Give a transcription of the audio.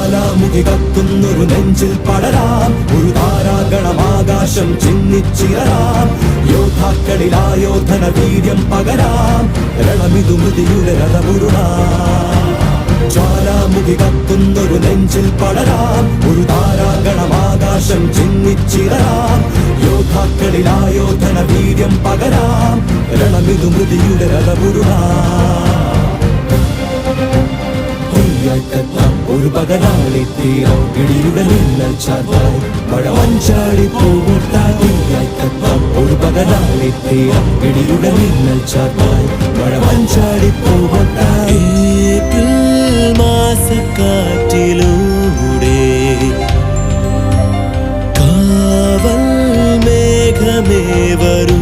ജ്വാലാമുഖി കത്തുന്നൊരു നെഞ്ചിൽ പടരാം, ഒരു താരാഗണമാകാശം ചിന്നിച്ചിറരാം. യോദ്ധാക്കളിലായോധന വീര്യം പകരാം, രണമിതു മൃതിയുടെ രഥമുരുളാം. ജ്വാലാമുഖി കത്തുന്നൊരു നെഞ്ചിൽ പടരാം, ഒരു താരാഗണമാകാശം ചിന്നിച്ചിറരാം. യോദ്ധാക്കളിലായോധന വീര്യം പകരാം, രണമിതു മൃതിയുടെ രഥമുരുളാം. ഒരു പകലാളി തീരം ഇടിയുടെ മിന്നൽ ചാർത്തായി മഴമഞ്ചാടി പൂവൊട്ടായി. ഒരു പകലാളി തീരം ഇടിയുടെ മിന്നൽ ചാർത്തായി മഴമഞ്ചാടി പൂവൊട്ടായി. ഏപ്രിൽ മാസക്കാറ്റിലൂടെ കാവൽ മേഘമേ വരൂ,